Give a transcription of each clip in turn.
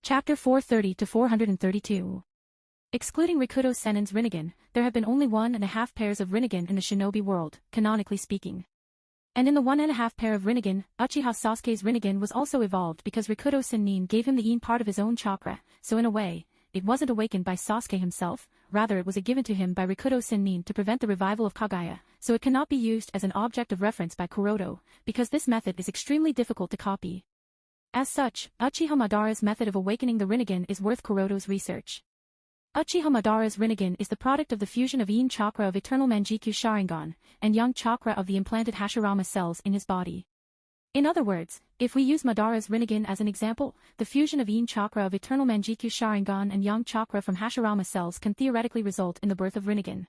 Chapter 430 to 432. Excluding Rikudo Sennin's Rinnegan, there have been only 1.5 pairs of Rinnegan in the shinobi world, canonically speaking. And in the 1.5 pair of Rinnegan, Uchiha Sasuke's Rinnegan was also evolved because Rikudo Sennin gave him the yin part of his own chakra, so in a way, it wasn't awakened by Sasuke himself, rather it was given to him by Rikudo Sennin to prevent the revival of Kagaya, so it cannot be used as an object of reference by Kuroto, because this method is extremely difficult to copy. As such, Uchiha Madara's method of awakening the Rinnegan is worth Kuroto's research. Uchiha Madara's Rinnegan is the product of the fusion of yin chakra of eternal Manjikyu Sharingan, and yang chakra of the implanted Hashirama cells in his body. In other words, if we use Madara's Rinnegan as an example, the fusion of yin chakra of eternal Manjikyu Sharingan and yang chakra from Hashirama cells can theoretically result in the birth of Rinnegan.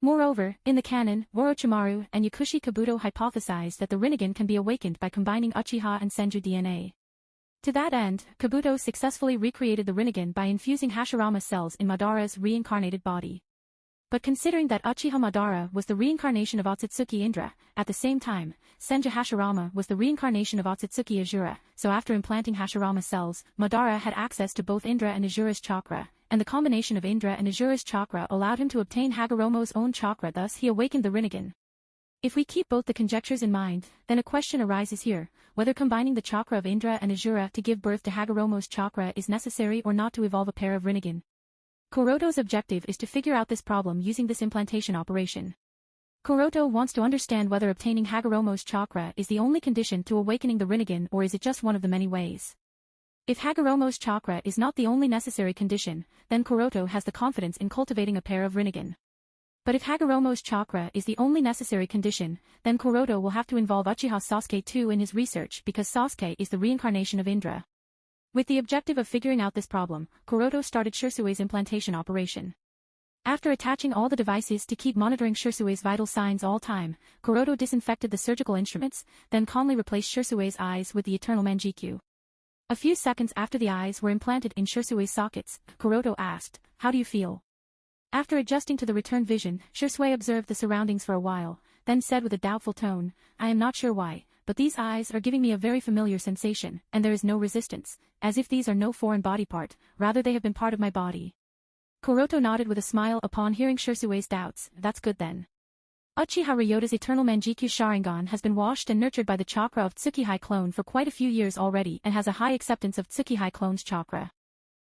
Moreover, in the canon, Orochimaru and Yakushi Kabuto hypothesized that the Rinnegan can be awakened by combining Uchiha and Senju DNA. To that end, Kabuto successfully recreated the Rinnegan by infusing Hashirama cells in Madara's reincarnated body. But considering that Uchiha Madara was the reincarnation of Otsutsuki Indra, at the same time, Senju Hashirama was the reincarnation of Otsutsuki Azura, so after implanting Hashirama cells, Madara had access to both Indra and Azura's chakra, and the combination of Indra and Azura's chakra allowed him to obtain Hagoromo's own chakra, thus he awakened the Rinnegan. If we keep both the conjectures in mind, then a question arises here, whether combining the chakra of Indra and Azura to give birth to Hagoromo's chakra is necessary or not to evolve a pair of Rinnegan. Kuroto's objective is to figure out this problem using this implantation operation. Kuroto wants to understand whether obtaining Hagoromo's chakra is the only condition to awakening the Rinnegan or is it just one of the many ways. If Hagoromo's chakra is not the only necessary condition, then Kuroto has the confidence in cultivating a pair of Rinnegan. But if Hagoromo's chakra is the only necessary condition, then Kuroto will have to involve Uchiha Sasuke too in his research because Sasuke is the reincarnation of Indra. With the objective of figuring out this problem, Kuroto started Shursue's implantation operation. After attaching all the devices to keep monitoring Shursue's vital signs all time, Kuroto disinfected the surgical instruments, then calmly replaced Shursue's eyes with the eternal Manjikyu. A few seconds after the eyes were implanted in Shursue's sockets, Kuroto asked, "How do you feel?" After adjusting to the returned vision, Shursui observed the surroundings for a while, then said with a doubtful tone, "I am not sure why, but these eyes are giving me a very familiar sensation, and there is no resistance, as if these are no foreign body part, rather they have been part of my body." Kuroto nodded with a smile upon hearing Shursue's doubts. "That's good then." Uchiha Ryota's eternal Manjikyu Sharingan has been washed and nurtured by the chakra of Tsukihai clone for quite a few years already and has a high acceptance of Tsukihai clone's chakra.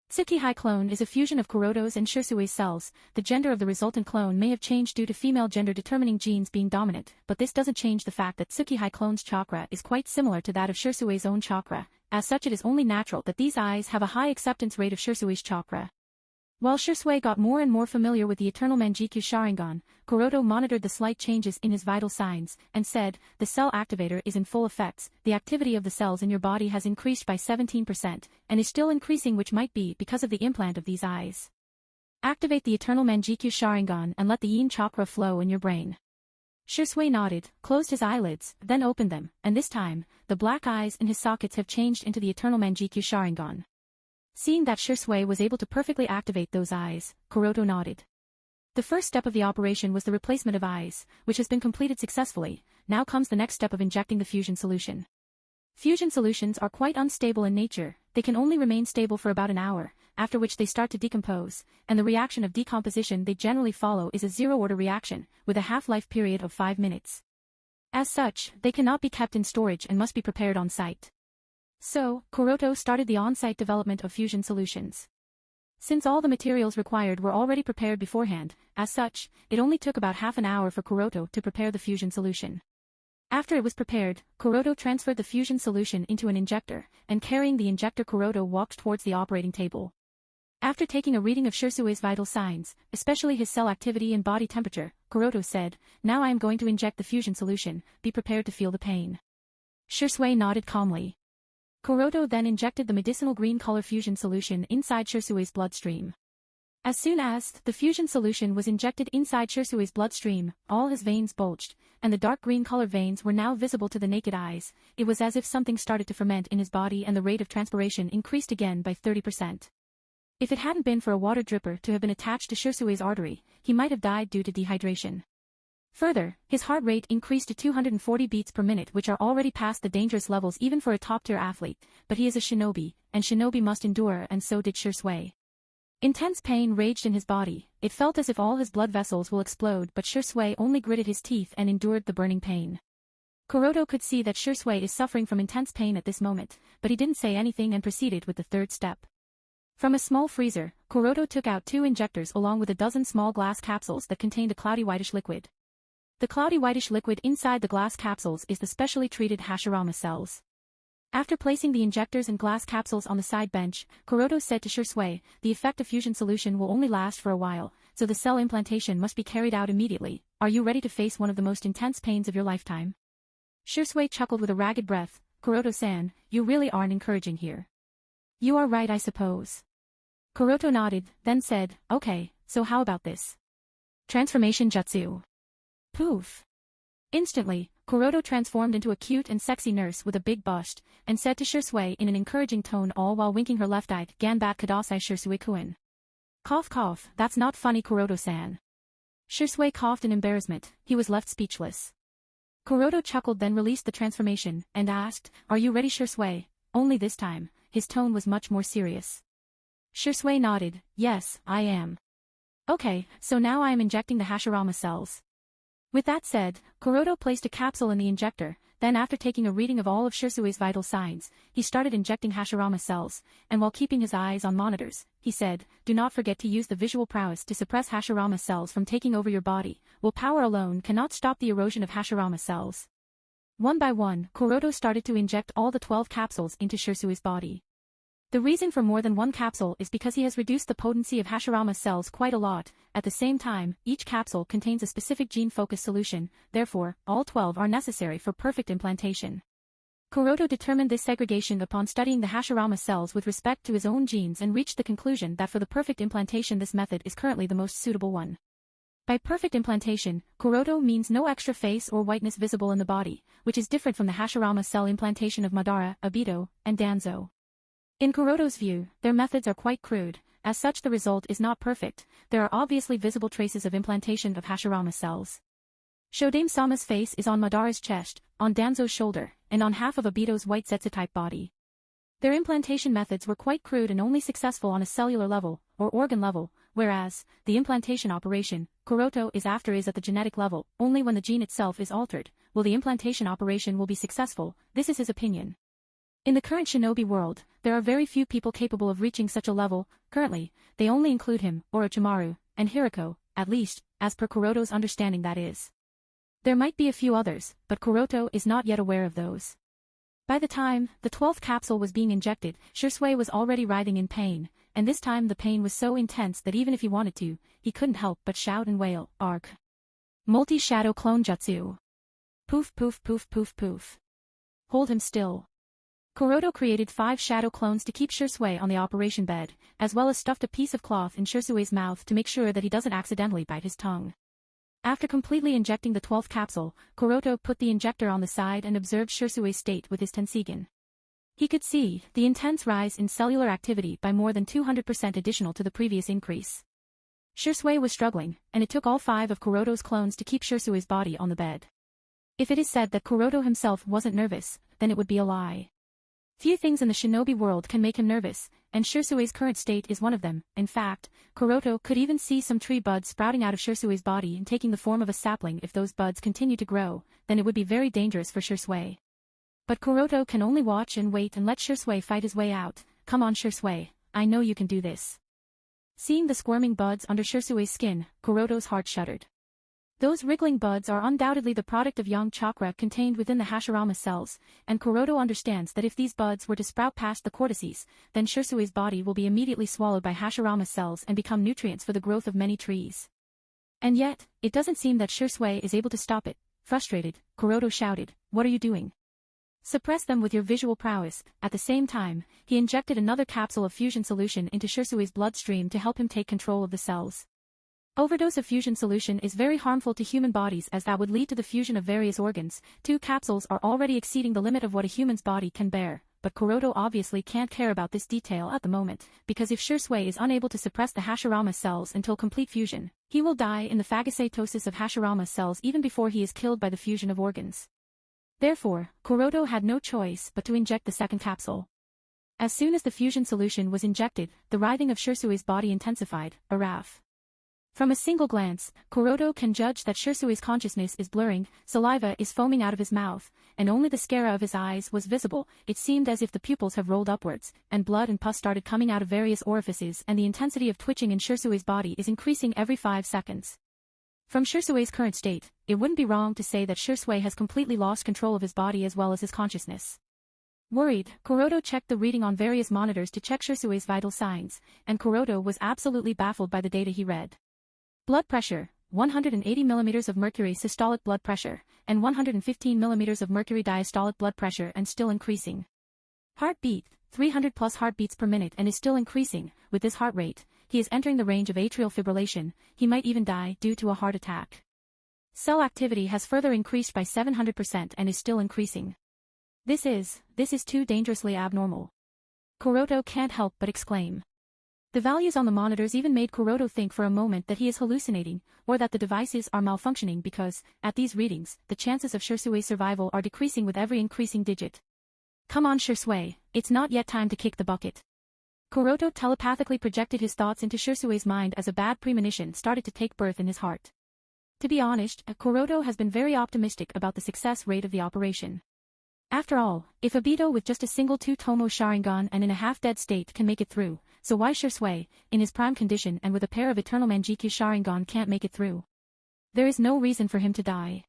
Tsukihai clone is a fusion of Kuroto's and Shursue's cells. The gender of the resultant clone may have changed due to female gender-determining genes being dominant, but this doesn't change the fact that Tsukihai clone's chakra is quite similar to that of Shursue's own chakra. As such, it is only natural that these eyes have a high acceptance rate of Shursue's chakra. While Shursui got more and more familiar with the eternal Manjikyu Sharingan, Kuroto monitored the slight changes in his vital signs, and said, "The cell activator is in full effect, the activity of the cells in your body has increased by 17%, and is still increasing, which might be because of the implant of these eyes. Activate the eternal Manjikyu Sharingan and let the yin chakra flow in your brain." Shursui nodded, closed his eyelids, then opened them, and this time, the black eyes in his sockets have changed into the eternal Manjikyu Sharingan. Seeing that Shursui was able to perfectly activate those eyes, Kuroto nodded. The first step of the operation was the replacement of eyes, which has been completed successfully. Now comes the next step of injecting the fusion solution. Fusion solutions are quite unstable in nature, they can only remain stable for about an hour, after which they start to decompose, and the reaction of decomposition they generally follow is a zero-order reaction, with a half-life period of 5 minutes. As such, they cannot be kept in storage and must be prepared on site. So, Kuroto started the on-site development of fusion solutions. Since all the materials required were already prepared beforehand, as such, it only took about half an hour for Kuroto to prepare the fusion solution. After it was prepared, Kuroto transferred the fusion solution into an injector, and carrying the injector Kuroto walked towards the operating table. After taking a reading of Shursue's vital signs, especially his cell activity and body temperature, Kuroto said, "Now I am going to inject the fusion solution, be prepared to feel the pain." Shursui nodded calmly. Kuroto then injected the medicinal green color fusion solution inside Shursue's bloodstream. As soon as the fusion solution was injected inside Shursue's bloodstream, all his veins bulged, and the dark green color veins were now visible to the naked eyes. It was as if something started to ferment in his body and the rate of transpiration increased again by 30%. If it hadn't been for a water dripper to have been attached to Shursue's artery, he might have died due to dehydration. Further, his heart rate increased to 240 beats per minute, which are already past the dangerous levels even for a top-tier athlete, but he is a shinobi, and shinobi must endure, and so did Shursui. Intense pain raged in his body. It felt as if all his blood vessels will explode, but Shursui only gritted his teeth and endured the burning pain. Kuroto could see that Shursui is suffering from intense pain at this moment, but he didn't say anything and proceeded with the third step. From a small freezer, Kuroto took out 2 injectors along with a dozen small glass capsules that contained a cloudy whitish liquid. The cloudy whitish liquid inside the glass capsules is the specially treated Hashirama cells. After placing the injectors and glass capsules on the side bench, Kuroto said to Shursui, the effect of fusion solution will only last for a while, so the cell implantation must be carried out immediately. Are you ready to face one of the most intense pains of your lifetime? Shursui chuckled with a ragged breath. Kuroto-san, you really aren't encouraging here. You are right, I suppose. Kuroto nodded, then said, okay, so how about this? Transformation jutsu. Poof. Instantly, Kuroto transformed into a cute and sexy nurse with a big bust, and said to Shursui in an encouraging tone all while winking her left eye, Ganbat Kudasai Shursui-kun. Cough cough, that's not funny, Kuroto-san. Shursui coughed in embarrassment. He was left speechless. Kuroto chuckled, then released the transformation, and asked, are you ready, Shursui? Only this time, his tone was much more serious. Shursui nodded, yes, I am. Okay, so now I am injecting the Hashirama cells. With that said, Kuroto placed a capsule in the injector, then after taking a reading of all of Shursui's vital signs, he started injecting Hashirama cells, and while keeping his eyes on monitors, he said, do not forget to use the visual prowess to suppress Hashirama cells from taking over your body. Willpower alone cannot stop the erosion of Hashirama cells. One by one, Kuroto started to inject all the 12 capsules into Shursui's body. The reason for more than one capsule is because he has reduced the potency of Hashirama cells quite a lot. At the same time, each capsule contains a specific gene-focused solution, therefore, all 12 are necessary for perfect implantation. Kuroto determined this segregation upon studying the Hashirama cells with respect to his own genes and reached the conclusion that for the perfect implantation this method is currently the most suitable one. By perfect implantation, Kuroto means no extra face or whiteness visible in the body, which is different from the Hashirama cell implantation of Madara, Obito, and Danzo. In Kuroto's view, their methods are quite crude, as such the result is not perfect. There are obviously visible traces of implantation of Hashirama cells. Shodame-sama's face is on Madara's chest, on Danzo's shoulder, and on half of Obito's white Zetsu-type body. Their implantation methods were quite crude and only successful on a cellular level, or organ level, whereas, the implantation operation, Kuroto is after is at the genetic level. Only when the gene itself is altered, will the implantation operation will be successful. This is his opinion. In the current shinobi world, there are very few people capable of reaching such a level. Currently, they only include him, Orochimaru, and Hiriko, at least, as per Kuroto's understanding that is. There might be a few others, but Kuroto is not yet aware of those. By the time the 12th capsule was being injected, Shursui was already writhing in pain, and this time the pain was so intense that even if he wanted to, he couldn't help but shout and wail, Arg. Multi-shadow clone jutsu. Poof poof poof poof poof. Hold him still. Kuroto created 5 shadow clones to keep Shursui on the operation bed, as well as stuffed a piece of cloth in Shursui's mouth to make sure that he doesn't accidentally bite his tongue. After completely injecting the 12th capsule, Kuroto put the injector on the side and observed Shursui's state with his Tenseigan. He could see the intense rise in cellular activity by more than 200% additional to the previous increase. Shursui was struggling, and it took all 5 of Kuroto's clones to keep Shursui's body on the bed. If it is said that Kuroto himself wasn't nervous, then it would be a lie. Few things in the shinobi world can make him nervous, and Shursui's current state is one of them. In fact, Kuroto could even see some tree buds sprouting out of Shursui's body and taking the form of a sapling. If those buds continue to grow, then it would be very dangerous for Shursui. But Kuroto can only watch and wait and let Shursui fight his way out. Come on Shursui, I know you can do this. Seeing the squirming buds under Shursui's skin, Kuroto's heart shuddered. Those wriggling buds are undoubtedly the product of yang chakra contained within the Hashirama cells, and Kuroto understands that if these buds were to sprout past the cortices, then Shursui's body will be immediately swallowed by Hashirama cells and become nutrients for the growth of many trees. And yet, it doesn't seem that Shursui is able to stop it. Frustrated, Kuroto shouted, "What are you doing? Suppress them with your visual prowess." At the same time, he injected another capsule of fusion solution into Shursui's bloodstream to help him take control of the cells. Overdose of fusion solution is very harmful to human bodies as that would lead to the fusion of various organs. 2 capsules are already exceeding the limit of what a human's body can bear, but Kuroto obviously can't care about this detail at the moment, because if Shisui is unable to suppress the Hashirama cells until complete fusion, he will die in the phagocytosis of Hashirama cells even before he is killed by the fusion of organs. Therefore, Kuroto had no choice but to inject the second capsule. As soon as the fusion solution was injected, the writhing of Shisui's body intensified, Araf. From a single glance, Kuroto can judge that Shisui's consciousness is blurring, saliva is foaming out of his mouth, and only the sclera of his eyes was visible. It seemed as if the pupils have rolled upwards, and blood and pus started coming out of various orifices, and the intensity of twitching in Shisui's body is increasing every 5 seconds. From Shisui's current state, it wouldn't be wrong to say that Shisui has completely lost control of his body as well as his consciousness. Worried, Kuroto checked the reading on various monitors to check Shisui's vital signs, and Kuroto was absolutely baffled by the data he read. Blood pressure, 180 mm of mercury systolic blood pressure, and 115 mm of mercury diastolic blood pressure and still increasing. Heartbeat, 300 plus heartbeats per minute and is still increasing. With this heart rate, he is entering the range of atrial fibrillation. He might even die due to a heart attack. Cell activity has further increased by 700% and is still increasing. This is too dangerously abnormal. Kuroto can't help but exclaim. The values on the monitors even made Kuroto think for a moment that he is hallucinating, or that the devices are malfunctioning because, at these readings, the chances of Shisui's survival are decreasing with every increasing digit. Come on Shisui, it's not yet time to kick the bucket. Kuroto telepathically projected his thoughts into Shisui's mind as a bad premonition started to take birth in his heart. To be honest, Kuroto has been very optimistic about the success rate of the operation. After all, if Obito with just a single 2-tomo Sharingan and in a half-dead state can make it through, so why Shisui, in his prime condition and with a pair of Eternal Manjiki Sharingan can't make it through? There is no reason for him to die.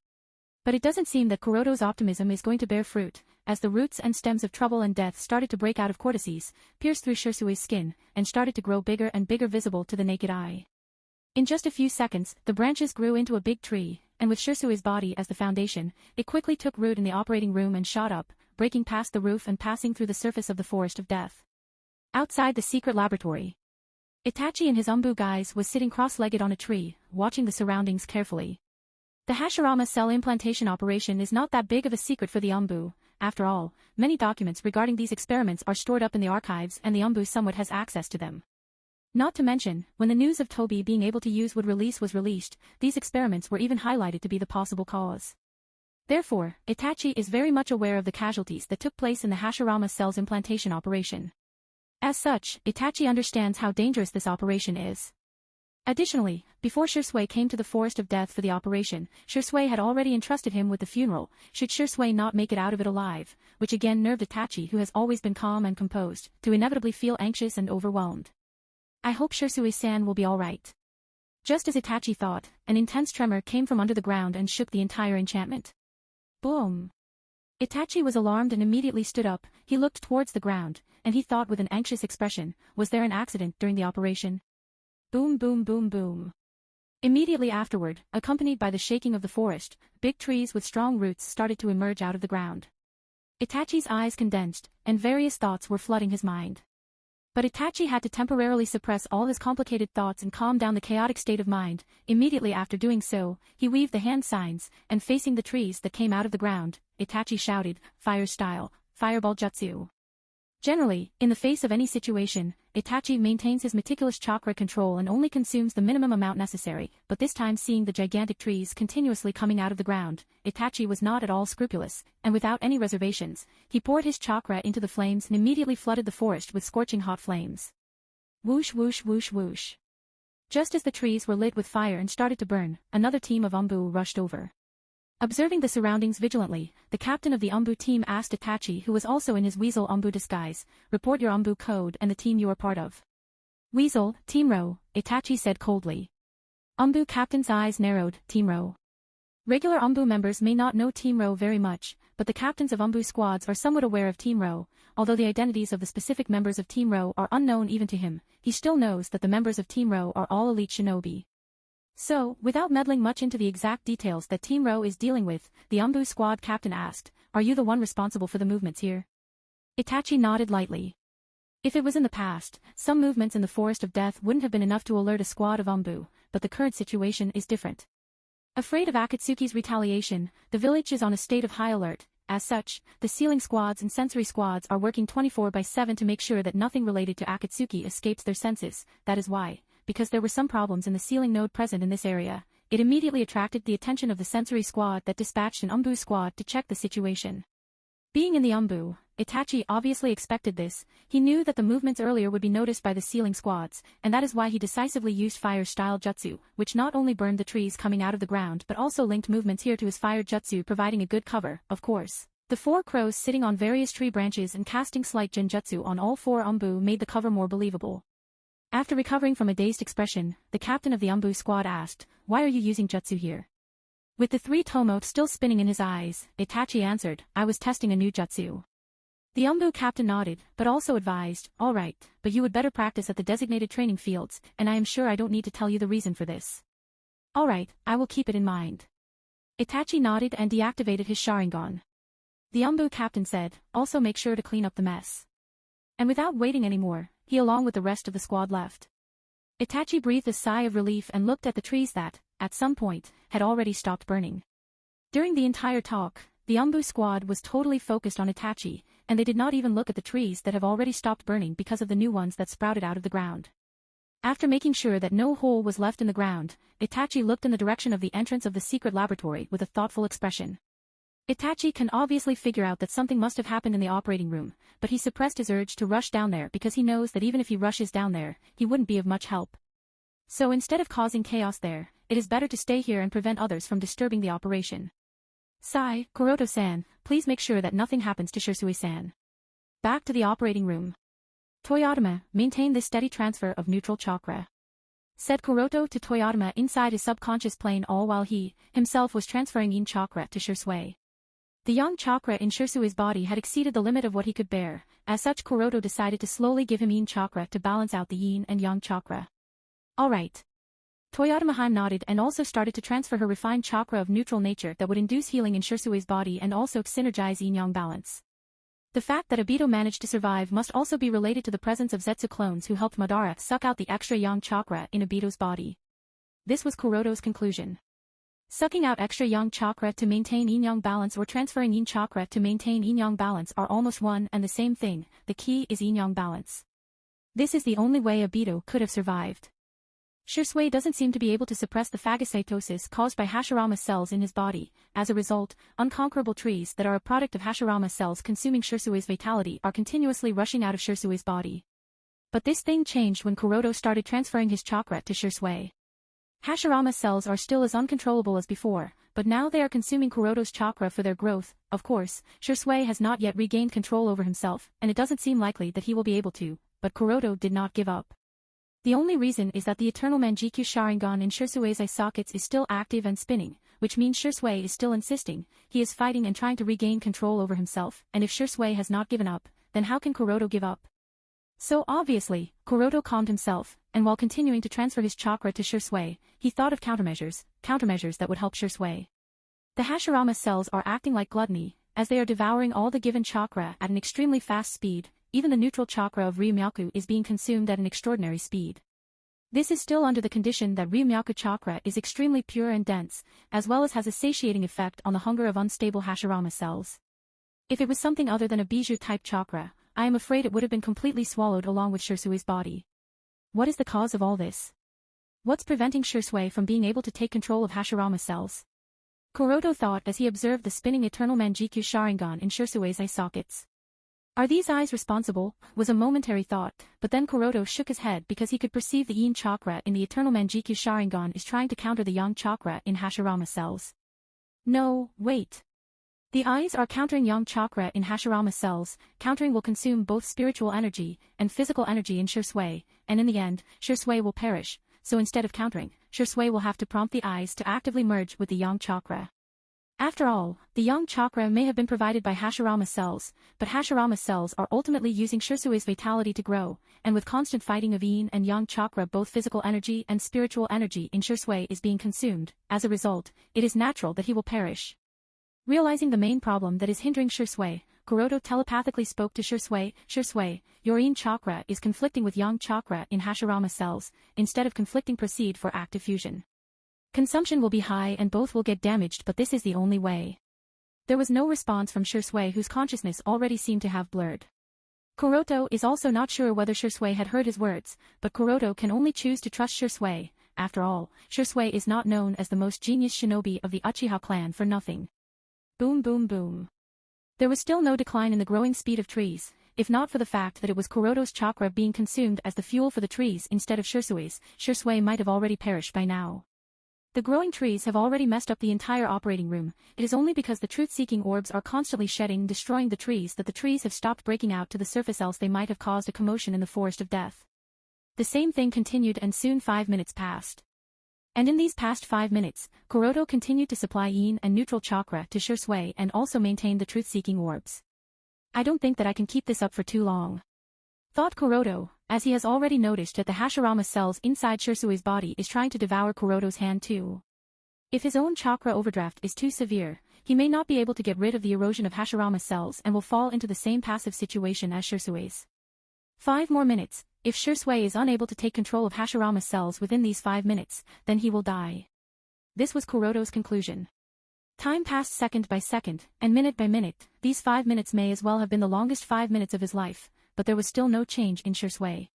But it doesn't seem that Kuroto's optimism is going to bear fruit, as the roots and stems of trouble and death started to break out of cortices, pierced through Shisui's skin, and started to grow bigger and bigger visible to the naked eye. In just a few seconds, the branches grew into a big tree, and with Shisui's body as the foundation, it quickly took root in the operating room and shot up, breaking past the roof and passing through the surface of the forest of death. Outside the secret laboratory, Itachi and his Umbu guys was sitting cross-legged on a tree, watching the surroundings carefully. The Hashirama cell implantation operation is not that big of a secret for the Umbu. After all, many documents regarding these experiments are stored up in the archives and the Umbu somewhat has access to them. Not to mention, when the news of Toby being able to use wood release was released, these experiments were even highlighted to be the possible cause. Therefore, Itachi is very much aware of the casualties that took place in the Hashirama cell's implantation operation. As such, Itachi understands how dangerous this operation is. Additionally, before Shisui came to the Forest of Death for the operation, Shisui had already entrusted him with the funeral, should Shisui not make it out of it alive, which again nerved Itachi, who has always been calm and composed, to inevitably feel anxious and overwhelmed. I hope Shisui-san will be alright. Just as Itachi thought, an intense tremor came from under the ground and shook the entire enchantment. Boom! Itachi was alarmed and immediately stood up. He looked towards the ground, and he thought with an anxious expression, was there an accident during the operation? Boom boom boom boom. Immediately afterward, accompanied by the shaking of the forest, big trees with strong roots started to emerge out of the ground. Itachi's eyes condensed, and various thoughts were flooding his mind. But Itachi had to temporarily suppress all his complicated thoughts and calm down the chaotic state of mind. Immediately after doing so, he weaved the hand signs, and facing the trees that came out of the ground, Itachi shouted, "Fire style, fireball jutsu." Generally, in the face of any situation, Itachi maintains his meticulous chakra control and only consumes the minimum amount necessary, but this time seeing the gigantic trees continuously coming out of the ground, Itachi was not at all scrupulous, and without any reservations, he poured his chakra into the flames and immediately flooded the forest with scorching hot flames. Whoosh whoosh whoosh whoosh. Just as the trees were lit with fire and started to burn, another team of Umbu rushed over. Observing the surroundings vigilantly, the captain of the Umbu team asked Itachi, who was also in his Weasel Umbu disguise, "Report your Umbu code and the team you are part of." "Weasel, Team Ro," Itachi said coldly. Umbu captain's eyes narrowed, "Team Ro." Regular Umbu members may not know Team Ro very much, but the captains of Umbu squads are somewhat aware of Team Ro. Although the identities of the specific members of Team Ro are unknown even to him, he still knows that the members of Team Ro are all elite shinobi. So, without meddling much into the exact details that Team Ro is dealing with, the Umbu squad captain asked, "Are you the one responsible for the movements here?" Itachi nodded lightly. If it was in the past, some movements in the Forest of Death wouldn't have been enough to alert a squad of Umbu, but the current situation is different. Afraid of Akatsuki's retaliation, the village is on a state of high alert, As such, the sealing squads and sensory squads are working 24/7 to make sure that nothing related to Akatsuki escapes their senses. That is why, because there were some problems in the sealing node present in this area, it immediately attracted the attention of the sensory squad that dispatched an Umbu squad to check the situation. Being in the Umbu, Itachi obviously expected this. He knew that the movements earlier would be noticed by the sealing squads, and that is why he decisively used fire-style jutsu, which not only burned the trees coming out of the ground but also linked movements here to his fire jutsu, providing a good cover, of course. The 4 crows sitting on various tree branches and casting slight genjutsu on all 4 Umbu made the cover more believable. After recovering from a dazed expression, the captain of the Umbu squad asked, "Why are you using jutsu here?" With the 3 tomo still spinning in his eyes, Itachi answered, "I was testing a new jutsu." The Umbu captain nodded, but also advised, "All right, but you would better practice at the designated training fields, and I am sure I don't need to tell you the reason for this." "All right, I will keep it in mind." Itachi nodded and deactivated his Sharingan. The Umbu captain said, "Also make sure to clean up the mess." And without waiting anymore, he along with the rest of the squad left. Itachi breathed a sigh of relief and looked at the trees that, at some point, had already stopped burning. During the entire talk, the Umbu squad was totally focused on Itachi, and they did not even look at the trees that have already stopped burning because of the new ones that sprouted out of the ground. After making sure that no hole was left in the ground, Itachi looked in the direction of the entrance of the secret laboratory with a thoughtful expression. Itachi can obviously figure out that something must have happened in the operating room, but he suppressed his urge to rush down there because he knows that even if he rushes down there, he wouldn't be of much help. So instead of causing chaos there, it is better to stay here and prevent others from disturbing the operation. Kuroto-san, please make sure that nothing happens to Shisui-san. Back to the operating room. Toyotama, maintain this steady transfer of neutral chakra. Said Kuroto to Toyotama inside his subconscious plane, all while he, himself was transferring yin chakra to Shisui. The yang chakra in Shisui's body had exceeded the limit of what he could bear, as such Kuroto decided to slowly give him yin chakra to balance out the yin and yang chakra. Alright. Toyotama nodded and also started to transfer her refined chakra of neutral nature that would induce healing in Shisui's body and also synergize yin-yang balance. The fact that Obito managed to survive must also be related to the presence of Zetsu clones who helped Madara suck out the extra yang chakra in Obito's body. This was Kuroto's conclusion. Sucking out extra yang chakra to maintain yin-yang balance or transferring yin chakra to maintain yin-yang balance are almost one and the same thing. The key is yin-yang balance. This is the only way Obito could have survived. Shisui doesn't seem to be able to suppress the phagocytosis caused by Hashirama cells in his body. As a result, unconquerable trees that are a product of Hashirama cells consuming Shisui's vitality are continuously rushing out of Shisui's body. But this thing changed when Kuroto started transferring his chakra to Shisui. Hashirama cells are still as uncontrollable as before, but now they are consuming Kuroto's chakra for their growth. Of course, Shisui has not yet regained control over himself, and it doesn't seem likely that he will be able to, but Kuroto did not give up. The only reason is that the eternal Manjikyu Sharingan in Shisui's eye sockets is still active and spinning, which means Shisui is still insisting. He is fighting and trying to regain control over himself, and if Shisui has not given up, then how can Kuroto give up? So obviously, Kuroto calmed himself, and while continuing to transfer his chakra to Shisui, he thought of countermeasures that would help Shisui. The Hashirama cells are acting like gluttony, as they are devouring all the given chakra at an extremely fast speed. Even the neutral chakra of Ryumyaku is being consumed at an extraordinary speed. This is still under the condition that Ryumyaku chakra is extremely pure and dense, as well as has a satiating effect on the hunger of unstable Hashirama cells. If it was something other than a Bijou-type chakra, I am afraid it would have been completely swallowed along with Shisui's body. What is the cause of all this? What's preventing Shisui from being able to take control of Hashirama cells? Kuroto thought as he observed the spinning eternal Manjikyu Sharingan in Shisui's eye sockets. Are these eyes responsible? Was a momentary thought, but then Kuroto shook his head because he could perceive the yin chakra in the eternal Manjikyu Sharingan is trying to counter the yang chakra in Hashirama cells. No, wait. The eyes are countering yang chakra in Hashirama cells. Countering will consume both spiritual energy and physical energy in Shisui, and in the end, Shisui will perish, so instead of countering, Shisui will have to prompt the eyes to actively merge with the yang chakra. After all, the yang chakra may have been provided by Hashirama cells, but Hashirama cells are ultimately using Shisui's vitality to grow, and with constant fighting of yin and yang chakra both physical energy and spiritual energy in Shisui is being consumed. As a result, it is natural that he will perish. Realizing the main problem that is hindering Shisui, Kuroto telepathically spoke to Shisui, "Shisui, your yin chakra is conflicting with yang chakra in Hashirama cells. Instead of conflicting, proceed for active fusion. Consumption will be high and both will get damaged, but this is the only way." There was no response from Shui, whose consciousness already seemed to have blurred. Kuroto is also not sure whether Shui had heard his words, but Kuroto can only choose to trust Shui. After all, Shui is not known as the most genius shinobi of the Uchiha clan for nothing. Boom boom boom. There was still no decline in the growing speed of trees, if not for the fact that it was Kuroto's chakra being consumed as the fuel for the trees instead of Shui's. Shui might have already perished by now. The growing trees have already messed up the entire operating room. It is only because the truth-seeking orbs are constantly shedding and destroying the trees that the trees have stopped breaking out to the surface, else they might have caused a commotion in the forest of death. The same thing continued and soon 5 minutes passed. And in these past 5 minutes, Kuroto continued to supply yin and neutral chakra to Shui and also maintained the truth-seeking orbs. I don't think that I can keep this up for too long, thought Kuroto, as he has already noticed that the Hashirama cells inside Shui's body is trying to devour Kuroto's hand too. If his own chakra overdraft is too severe, he may not be able to get rid of the erosion of Hashirama cells and will fall into the same passive situation as Shui's. 5 more minutes. If Shui is unable to take control of Hashirama cells within these 5 minutes, then he will die. This was Kuroto's conclusion. Time passed second by second, and minute by minute. These 5 minutes may as well have been the longest 5 minutes of his life, but there was still no change in Shui.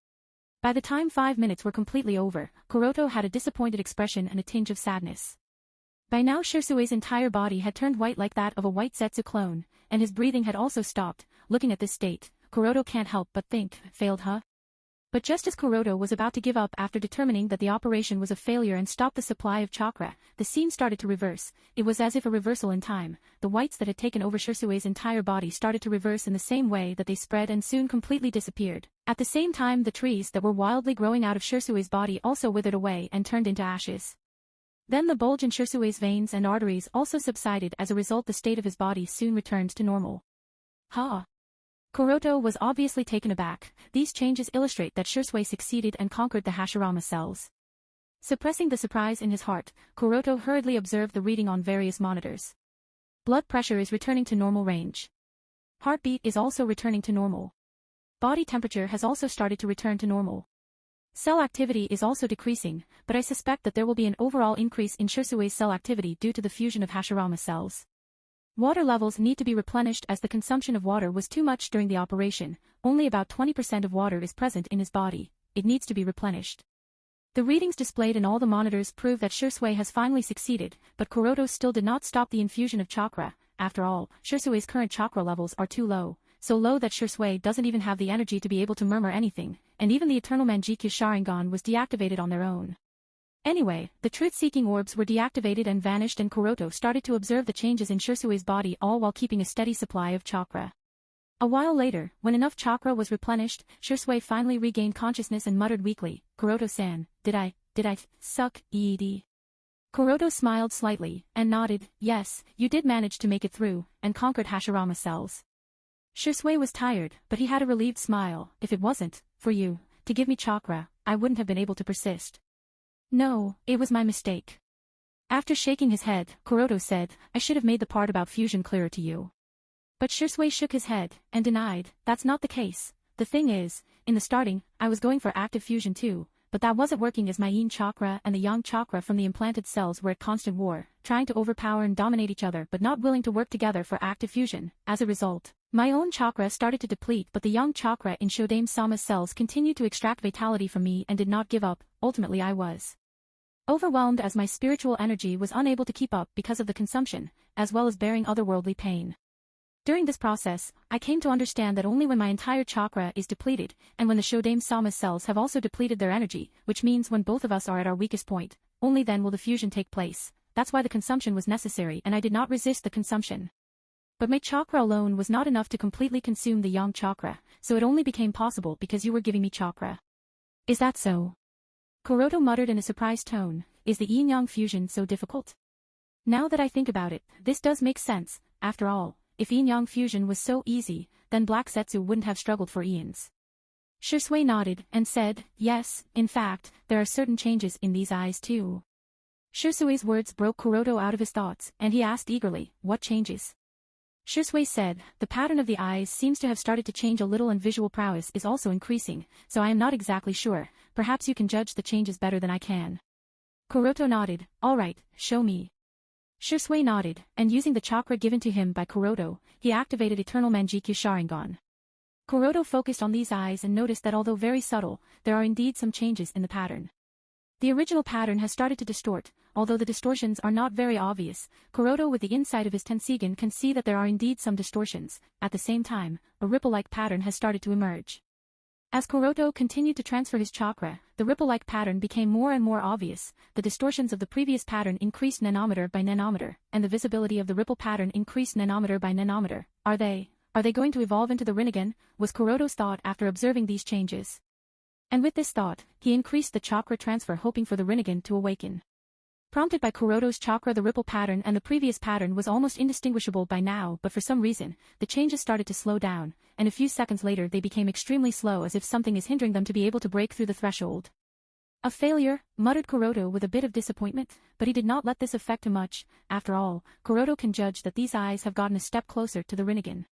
By the time 5 minutes were completely over, Kuroto had a disappointed expression and a tinge of sadness. By now Shui's entire body had turned white like that of a white Zetsu clone, and his breathing had also stopped. Looking at this state, Kuroto can't help but think, failed huh? But just as Kuroto was about to give up after determining that the operation was a failure and stop the supply of chakra, the scene started to reverse. It was as if a reversal in time. The whites that had taken over Shui's entire body started to reverse in the same way that they spread and soon completely disappeared. At the same time, the trees that were wildly growing out of Shui's body also withered away and turned into ashes. Then the bulge in Shui's veins and arteries also subsided. As a result, the state of his body soon returned to normal. Ha! Kuroto was obviously taken aback. These changes illustrate that Shui succeeded and conquered the Hashirama cells. Suppressing the surprise in his heart, Kuroto hurriedly observed the reading on various monitors. Blood pressure is returning to normal range. Heartbeat is also returning to normal. Body temperature has also started to return to normal. Cell activity is also decreasing, but I suspect that there will be an overall increase in Shui's cell activity due to the fusion of Hashirama cells. Water levels need to be replenished as the consumption of water was too much during the operation. Only about 20% of water is present in his body. It needs to be replenished. The readings displayed in all the monitors prove that Shui has finally succeeded, but Kuroto still did not stop the infusion of chakra. After all, Shui's current chakra levels are too low, so low that Shui doesn't even have the energy to be able to murmur anything, and even the Eternal Manjikyu Sharingan was deactivated on their own. Anyway, the truth-seeking orbs were deactivated and vanished, and Kuroto started to observe the changes in Shui's body, all while keeping a steady supply of chakra. A while later, when enough chakra was replenished, Shui finally regained consciousness and muttered weakly, "Kuroto-san, did I suck, EED?" Kuroto smiled slightly, and nodded, "Yes, you did manage to make it through, and conquered Hashirama cells." Shui was tired, but he had a relieved smile. "If it wasn't for you to give me chakra, I wouldn't have been able to persist." "No, it was my mistake." After shaking his head, Kuroto said, "I should have made the part about fusion clearer to you." But Shui shook his head, and denied, "That's not the case. The thing is, in the starting, I was going for active fusion too, but that wasn't working as my yin chakra and the yang chakra from the implanted cells were at constant war, trying to overpower and dominate each other but not willing to work together for active fusion. As a result, my own chakra started to deplete, but the yang chakra in Shodame-sama's cells continued to extract vitality from me and did not give up. Ultimately I was overwhelmed as my spiritual energy was unable to keep up because of the consumption, as well as bearing otherworldly pain. During this process, I came to understand that only when my entire chakra is depleted, and when the Shodame-sama's cells have also depleted their energy, which means when both of us are at our weakest point, only then will the fusion take place. That's why the consumption was necessary, and I did not resist the consumption. But my chakra alone was not enough to completely consume the yang chakra, so it only became possible because you were giving me chakra. Is that so? Kuroto muttered in a surprised tone, "Is the yin-yang fusion so difficult?" Now that I think about it, this does make sense. After all, if yin-yang fusion was so easy, then Black Zetsu wouldn't have struggled for eons. Shui nodded, and said, "Yes, in fact, there are certain changes in these eyes too." Shui's words broke Kuroto out of his thoughts, and he asked eagerly, "What changes?" Shui said, "The pattern of the eyes seems to have started to change a little and visual prowess is also increasing, so I am not exactly sure. Perhaps you can judge the changes better than I can." Kuroto nodded, "All right, show me." Shisui nodded, and using the chakra given to him by Kuroto, he activated Eternal Mangekyo Sharingan. Kuroto focused on these eyes and noticed that although very subtle, there are indeed some changes in the pattern. The original pattern has started to distort, although the distortions are not very obvious. Kuroto with the insight of his Tenseigan can see that there are indeed some distortions. At the same time, a ripple-like pattern has started to emerge. As Kuroto continued to transfer his chakra, the ripple-like pattern became more and more obvious. The distortions of the previous pattern increased nanometer by nanometer, and the visibility of the ripple pattern increased nanometer by nanometer. Are they going to evolve into the Rinnegan? Was Kuroto's thought after observing these changes. And with this thought, he increased the chakra transfer hoping for the Rinnegan to awaken. Prompted by Kuroto's chakra, the ripple pattern and the previous pattern was almost indistinguishable by now, but for some reason, the changes started to slow down, and a few seconds later they became extremely slow as if something is hindering them to be able to break through the threshold. A failure, muttered Kuroto with a bit of disappointment, but he did not let this affect him much. After all, Kuroto can judge that these eyes have gotten a step closer to the Rinnegan.